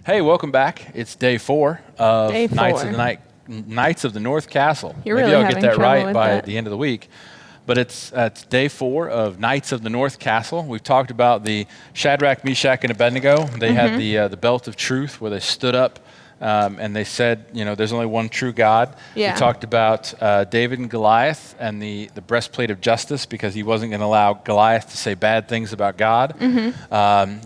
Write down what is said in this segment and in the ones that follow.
Hey, welcome back. It's day 4 of Day 4. Knights of the North Castle. You're Maybe really I'll get having that trouble right with by that. the end of the week. But it's day 4 of Knights of the North Castle. We've talked about the Shadrach, Meshach, and Abednego. They had the belt of truth where they stood up and they said, there's only one true God. Yeah. We talked about David and Goliath and the breastplate of justice because he wasn't going to allow Goliath to say bad things about God.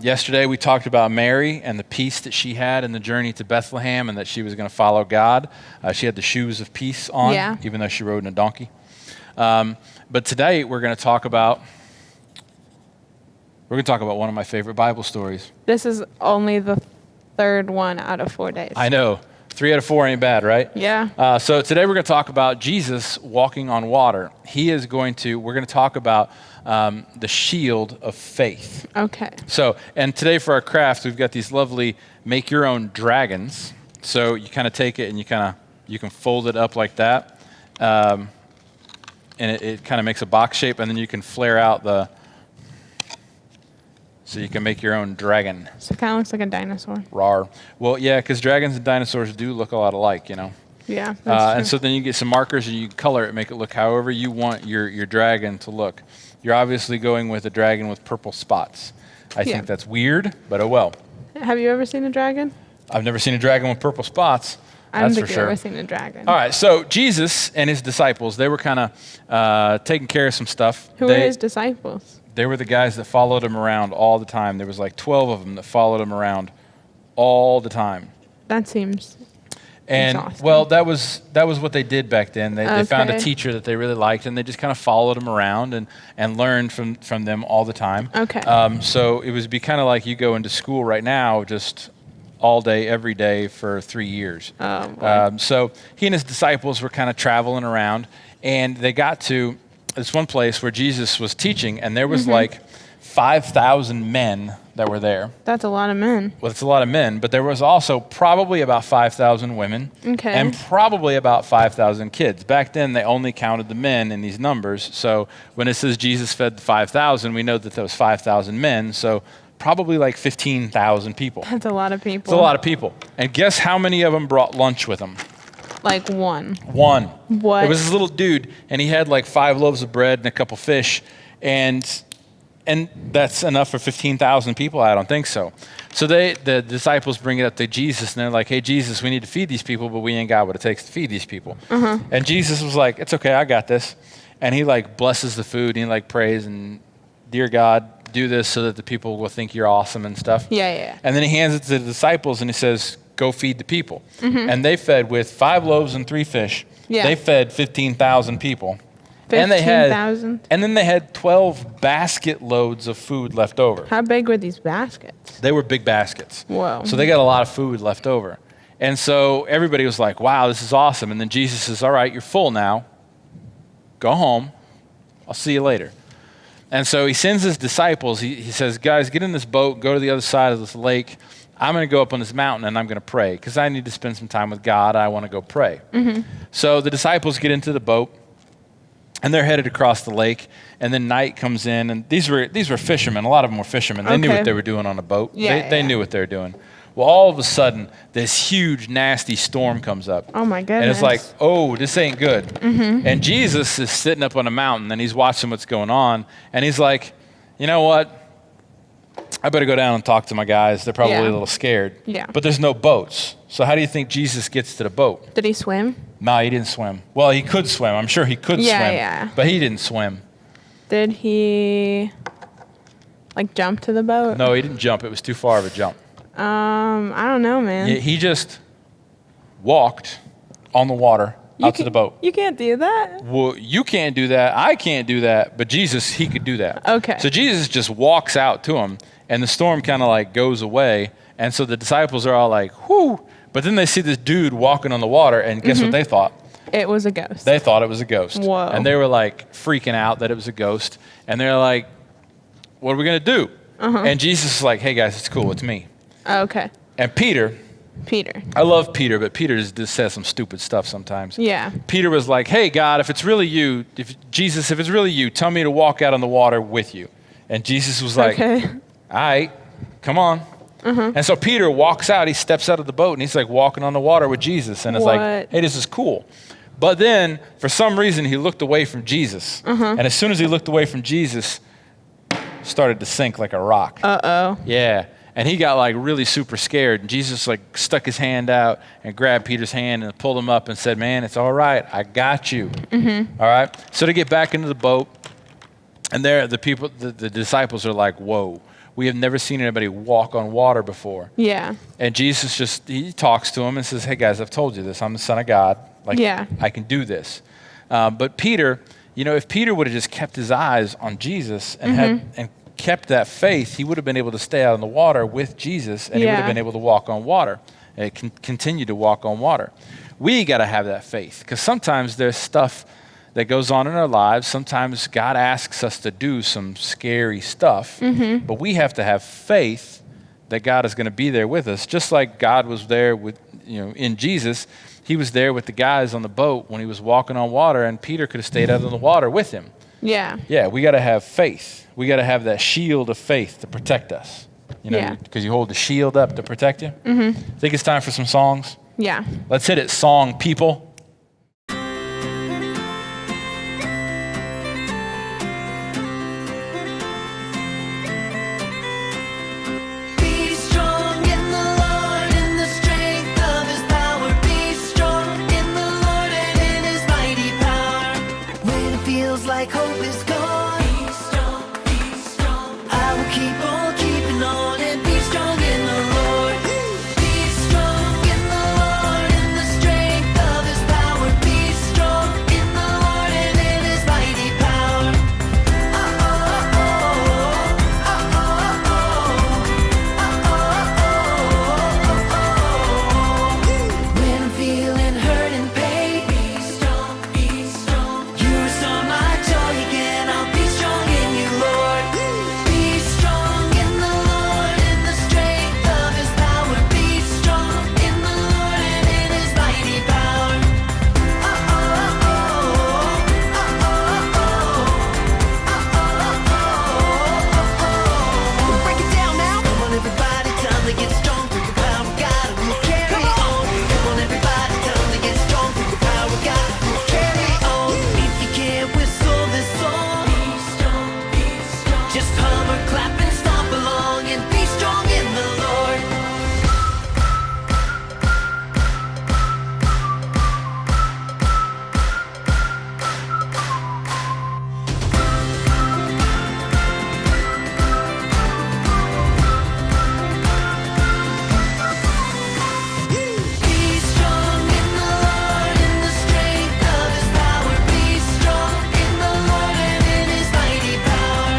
Yesterday we talked about Mary and the peace that she had in the journey to Bethlehem and that she was going to follow God. She had the shoes of peace on, even though she rode in a donkey. But today we're going to talk about one of my favorite Bible stories. This is only the third one out of 4 days. I know. 3 out of 4 ain't bad, right? Yeah. So today we're going to talk about Jesus walking on water. We're going to talk about the shield of faith. Okay. So, and today for our craft, we've got these lovely make your own dragons. So you kind of take it and you can fold it up like that. And it kind of makes a box shape, and then you can flare out so you can make your own dragon. So it kind of looks like a dinosaur. Rawr. Well, yeah, because dragons and dinosaurs do look a lot alike, Yeah, that's And true. so then you get some markers and you color it, make it look however you want your dragon to look. You're obviously going with a dragon with purple spots. I think that's weird, but oh well. Have you ever seen a dragon? I've never seen a dragon with purple spots. I don't That's think for you've sure. ever seen a dragon. All right, so Jesus and his disciples, they were kind of taking care of some stuff. Who were his disciples? They were the guys that followed him around all the time. There was like 12 of them that followed him around all the time. That seems And exhausting. well, that was what they did back then. They found a Okay. teacher that they really liked, and they just kind of followed him around and learned from them all the time. Okay. So it would be kind of like you go into school right now, just all day, every day for 3 years. Oh, boy. So he and his disciples were kind of traveling around, and they got to this one place where Jesus was teaching, and there was like 5,000 men that were there. That's a lot of men. Well, it's a lot of men, but there was also probably about 5,000 women Okay. and probably about 5,000 kids. Back then, they only counted the men in these numbers. So when it says Jesus fed the 5,000, we know that there was 5,000 men. So probably like 15,000 people. That's a lot of people. It's a lot of people. And guess how many of them brought lunch with them? Like one. One. What? It was this little dude, and he had like 5 loaves of bread and a couple fish, and that's enough for 15,000 people? I don't think so. So the disciples bring it up to Jesus, and they're like, hey, Jesus, we need to feed these people, but we ain't got what it takes to feed these people. And Jesus was like, it's okay, I got this. And he like blesses the food, and he like prays, and dear God, do this so that the people will think you're awesome and stuff. Yeah. And then he hands it to the disciples, and he says, go feed the people. And they fed with 5 loaves and 3 fish. Yeah. They fed 15,000 people. 15,000? And then they had 12 basket loads of food left over. How big were these baskets? They were big baskets. Whoa. So they got a lot of food left over. And so everybody was like, wow, this is awesome. And then Jesus says, all right, you're full now. Go home. I'll see you later. And so he sends his disciples. He says, guys, get in this boat, go to the other side of this lake. I'm going to go up on this mountain and I'm going to pray because I need to spend some time with God. I want to go pray. So the disciples get into the boat and they're headed across the lake. And then night comes in, and these were fishermen. A lot of them were fishermen. They knew what they were doing on a boat. They knew what they were doing. Well, all of a sudden, this huge, nasty storm comes up. Oh, my goodness. And it's like, oh, this ain't good. And Jesus is sitting up on a mountain, and he's watching what's going on. And he's like, you know what? I better go down and talk to my guys. They're probably a little scared. Yeah. But there's no boats. So how do you think Jesus gets to the boat? Did he swim? No, he didn't swim. Well, he could swim. I'm sure he could swim. Yeah. But he didn't swim. Did he, like, jump to the boat? No, he didn't jump. It was too far of a jump. I don't know, man. He just walked on the water out to the boat. You can't do that. Well, you can't do that. I can't do that. But Jesus, he could do that. Okay. So Jesus just walks out to him, and the storm kind of like goes away. And so the disciples are all like, whoo. But then they see this dude walking on the water, and guess what they thought? It was a ghost. They thought it was a ghost. Whoa. And they were like freaking out that it was a ghost. And they're like, what are we going to do? And Jesus is like, hey guys, it's cool. It's me. Okay. And Peter, I love Peter, but Peter just says some stupid stuff sometimes. Yeah. Peter was like, hey, God, if it's really you, if it's really you, tell me to walk out on the water with you. And Jesus was like, Okay. all right, come on. And so Peter walks out, he steps out of the boat, and he's like walking on the water with Jesus. And it's like, hey, this is cool. But then, for some reason, he looked away from Jesus. And as soon as he looked away from Jesus, started to sink like a rock. Uh-oh. Yeah. And he got like really super scared. And Jesus like stuck his hand out and grabbed Peter's hand and pulled him up and said, man, it's all right. I got you. All right. So they get back into the boat. And there, the disciples are like, whoa, we have never seen anybody walk on water before. Yeah. And Jesus he talks to them and says, hey guys, I've told you this. I'm the Son of God. Like, I can do this. But Peter, if Peter would have just kept his eyes on Jesus and kept that faith, he would have been able to stay out on the water with Jesus, and he would have been able to walk on water and continue to walk on water. We got to have that faith, because sometimes there's stuff that goes on in our lives. Sometimes God asks us to do some scary stuff, but we have to have faith that God is going to be there with us, just like God was there with, in Jesus. He was there with the guys on the boat when he was walking on water, and Peter could have stayed out on the water with him. Yeah. Yeah, we got to have faith. We got to have that shield of faith to protect us. Because you hold the shield up to protect you. Think it's time for some songs? Yeah. Let's hit it, song people. Like hope is gone. Be strong, be strong. I will keep on keeping on and be strong in the Lord. Be strong in the Lord, in the strength of his power. Be strong in the Lord and in his mighty power. When I'm feeling hurt and pain, be strong, be strong. You restore my joy again. I'll be strong in you, Lord. Be strong in the Lord, in the strength of his power. Be strong in the Lord and in his mighty power. Break it down now. Come on, everybody, time to get strong. Through the power of God, and we'll carry on. Come on, everybody, time to get strong. Through the power of God, we'll carry on. If you can't whistle this song, be strong, be strong. Just hum or clap and stomp along and be strong in the Lord. Be strong in the Lord, in the strength of his power. Be strong in the Lord and in his mighty power.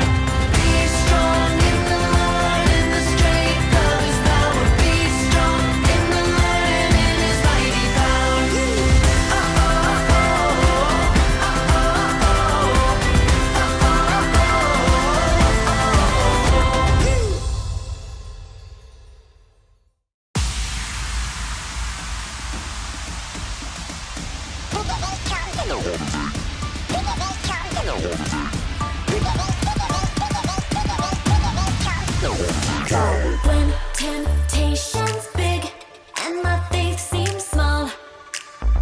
Be strong in the Lord, in the strength of his power. Be strong in the Lord and in his mighty power. When temptation's big and my faith seems small,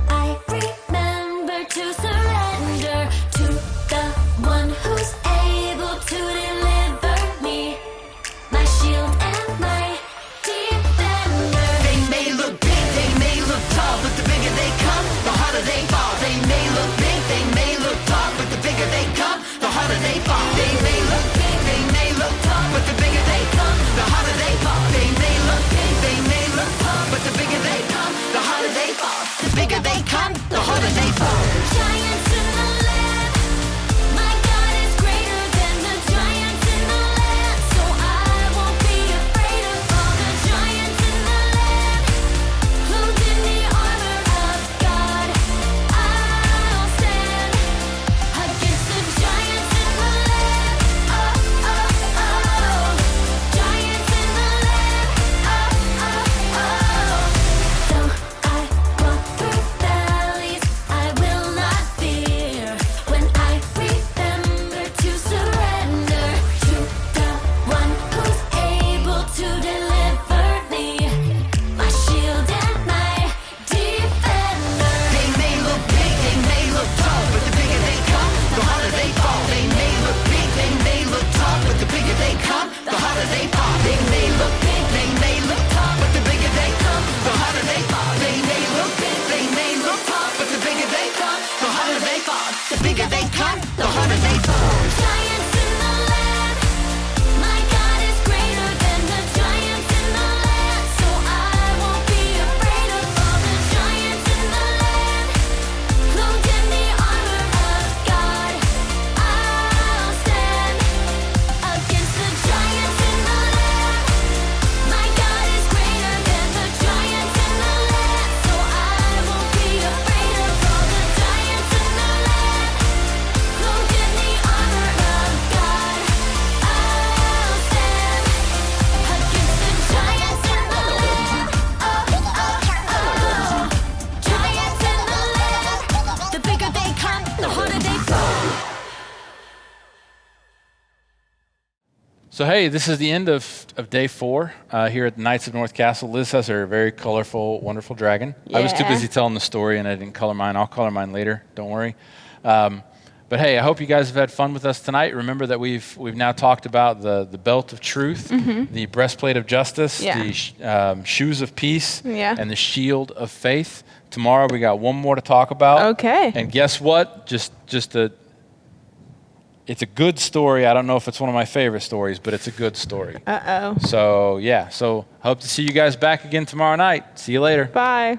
I remember to surrender to the one who's able to deliver me, my shield and my defender. They may look big, they may look tall, but the bigger they come, the harder they fall. They may look big, they may look tall, but the bigger they come, the harder they fall. They may look big, they may look tall, but the bigger they come, the harder they fall. They may look big, they may look tall, but the bigger they come, the harder they fall. The bigger they come, the harder they fall. Giants in the land, my God is greater than the giants in the land, so I won't be afraid of all the giants in the land. Clothed in the armor of God, So, hey, this is the end of day 4 here at the Knights of North Castle. Liz has her very colorful, wonderful dragon. I was too busy telling the story, and I didn't color mine. I'll color mine later. Don't worry. But, hey, I hope you guys have had fun with us tonight. Remember that we've now talked about the belt of truth, the breastplate of justice, the shoes of peace, and the shield of faith. Tomorrow we got one more to talk about. Okay. And guess what? It's a good story. I don't know if it's one of my favorite stories, but it's a good story. Uh-oh. So, yeah. So, hope to see you guys back again tomorrow night. See you later. Bye.